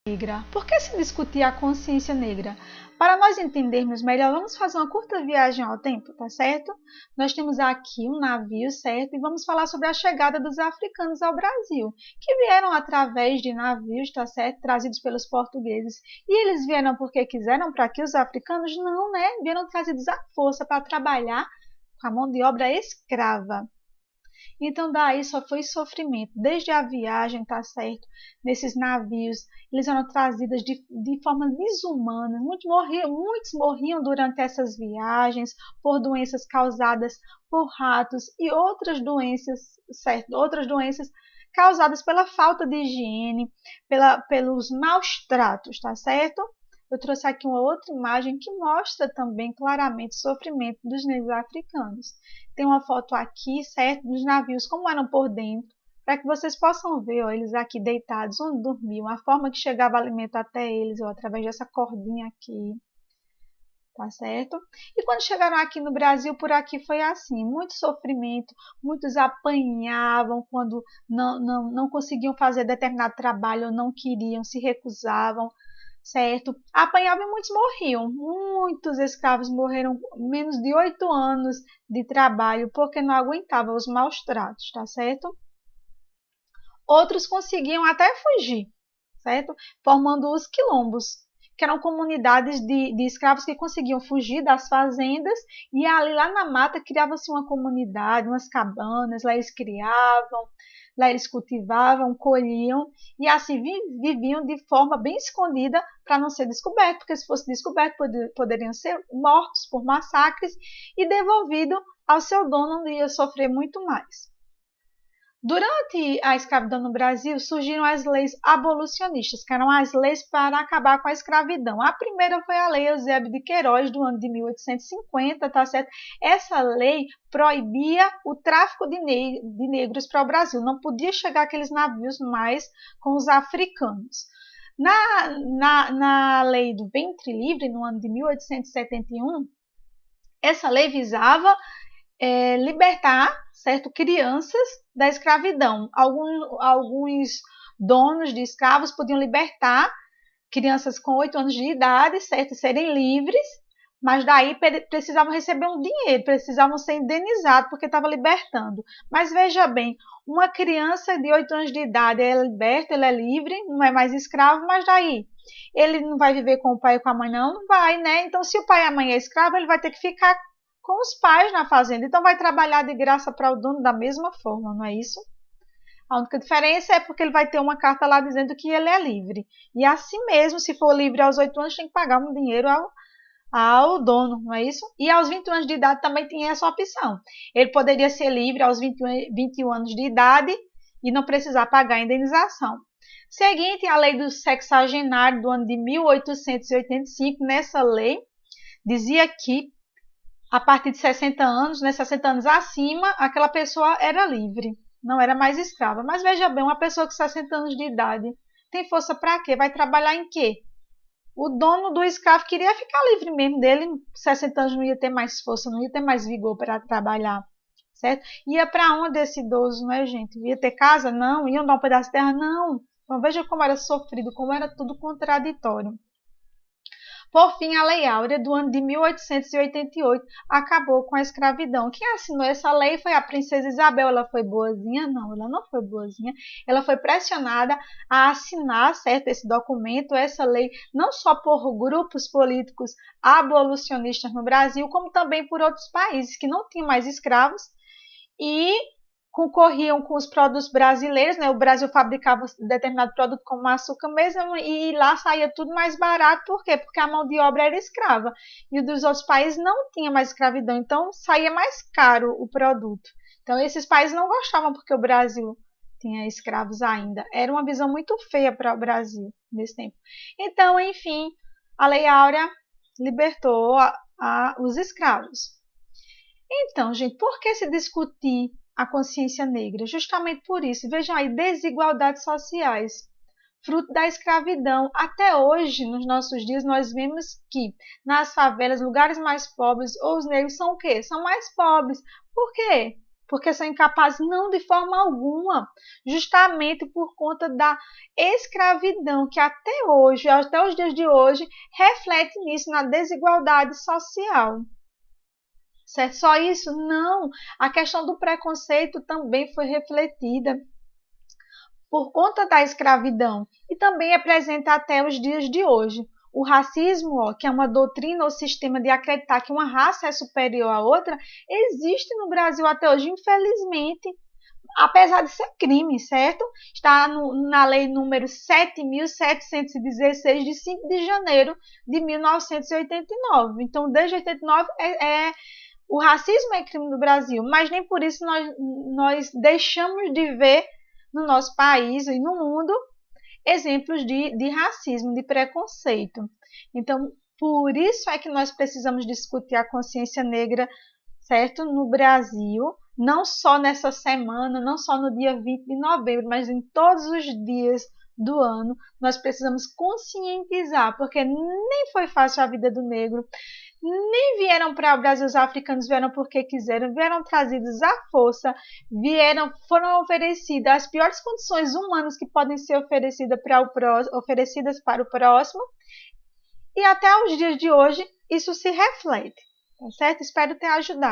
Negra. Por que se discutir a consciência negra? Para nós entendermos melhor, vamos fazer uma curta viagem ao tempo, tá certo? Nós temos aqui um navio, certo? E vamos falar sobre a chegada dos africanos ao Brasil, que vieram através de navios, tá certo? Trazidos pelos portugueses. E eles vieram porque quiseram para aqui os africanos? Não, né? Vieram trazidos à força para trabalhar com a mão de obra escrava. Então daí só foi sofrimento, desde a viagem, tá certo? Nesses navios, eles eram trazidos de forma desumana, muitos morriam durante essas viagens por doenças causadas por ratos e outras doenças, certo? Outras doenças causadas pela falta de higiene, pelos maus tratos, tá certo? Eu trouxe aqui uma outra imagem que mostra também claramente o sofrimento dos negros africanos. Tem uma foto aqui, certo, dos navios, como eram por dentro, para que vocês possam ver, ó, eles aqui deitados, onde dormiam, a forma que chegava alimento até eles, ó, através dessa cordinha aqui, tá certo? E quando chegaram aqui no Brasil, por aqui foi assim, muito sofrimento, muitos apanhavam quando não conseguiam fazer determinado trabalho ou não queriam, se recusavam, certo? Apanhavam e muitos morriam. Muitos escravos morreram com menos de 8 anos de trabalho porque não aguentavam os maus tratos, tá certo? Outros conseguiam até fugir, certo? Formando os quilombos, que eram comunidades de escravos que conseguiam fugir das fazendas e ali lá na mata criava-se uma comunidade, umas cabanas, lá eles criavam, lá eles cultivavam, colhiam e assim viviam de forma bem escondida para não ser descoberto, porque se fosse descoberto poderiam ser mortos por massacres e devolvido ao seu dono, onde ia sofrer muito mais. Durante a escravidão no Brasil, surgiram as leis abolicionistas, que eram as leis para acabar com a escravidão. A primeira foi a Lei Eusébio de Queiroz, do ano de 1850, tá certo? Essa lei proibia o tráfico de negros para o Brasil. Não podia chegar aqueles navios mais com os africanos. Na lei do ventre livre, no ano de 1871, essa lei visava libertar, certo, crianças da escravidão. Alguns donos de escravos podiam libertar crianças com 8 anos de idade, certo, serem livres, mas daí precisavam receber um dinheiro, precisavam ser indenizados porque estava libertando. Mas veja bem, uma criança de 8 anos de idade é liberta, ele é livre, não é mais escravo, mas daí ele não vai viver com o pai e com a mãe, não vai, né? Então, se o pai e a mãe é escravo, ele vai ter que ficar com os pais na fazenda, então vai trabalhar de graça para o dono da mesma forma, não é isso? A única diferença é porque ele vai ter uma carta lá dizendo que ele é livre. E assim mesmo, se for livre aos 8 anos, tem que pagar um dinheiro ao dono, não é isso? E aos 21 anos de idade também tinha essa opção. Ele poderia ser livre aos 21 anos de idade e não precisar pagar a indenização. Seguinte, a lei do sexagenário do ano de 1885, nessa lei, dizia que a partir de 60 anos, né, 60 anos acima, aquela pessoa era livre, não era mais escrava. Mas veja bem, uma pessoa com 60 anos de idade tem força para quê? Vai trabalhar em quê? O dono do escravo queria ficar livre mesmo dele, 60 anos não ia ter mais força, não ia ter mais vigor para trabalhar, certo? Ia para onde esse idoso, né, gente? Ia ter casa? Não. Iam dar um pedaço de terra? Não. Então veja como era sofrido, como era tudo contraditório. Por fim, a Lei Áurea, do ano de 1888, acabou com a escravidão. Quem assinou essa lei foi a princesa Isabel. Ela foi boazinha? Não, ela não foi boazinha. Ela foi pressionada a assinar, certo, esse documento, essa lei, não só por grupos políticos abolicionistas no Brasil, como também por outros países que não tinham mais escravos e concorriam com os produtos brasileiros, né? O Brasil fabricava determinado produto como açúcar mesmo e lá saía tudo mais barato. Por quê? Porque a mão de obra era escrava e dos outros países não tinha mais escravidão, então saía mais caro o produto. Então esses países não gostavam porque o Brasil tinha escravos ainda. Era uma visão muito feia para o Brasil nesse tempo. Então, enfim, a Lei Áurea libertou os escravos. Então, gente, por que se discutir a consciência negra? Justamente por isso. Vejam aí, desigualdades sociais, fruto da escravidão. Até hoje, nos nossos dias, nós vemos que nas favelas, lugares mais pobres, os negros são o quê? São mais pobres. Por quê? porque são incapazes, não, de forma alguma, justamente por conta da escravidão que até hoje, até os dias de hoje, reflete nisso, na desigualdade social. Certo? Só isso? Não. A questão do preconceito também foi refletida por conta da escravidão e também é presente até os dias de hoje. O racismo, que é uma doutrina ou sistema de acreditar que uma raça é superior à outra, existe no Brasil até hoje, infelizmente, apesar de ser crime, certo? Está na lei número 7.716, de 5 de janeiro de 1989. Então, desde 89, o racismo é crime no Brasil, mas nem por isso nós deixamos de ver no nosso país e no mundo exemplos de racismo, de preconceito. Então, por isso é que nós precisamos discutir a consciência negra, certo? No Brasil, não só nessa semana, não só no dia 20 de novembro, mas em todos os dias do ano, nós precisamos conscientizar, porque nem foi fácil a vida do negro, nem vieram para o Brasil, os africanos vieram porque quiseram, vieram trazidos à força, foram oferecidas as piores condições humanas que podem ser oferecidas para o próximo, e até os dias de hoje isso se reflete, tá certo? Espero ter ajudado.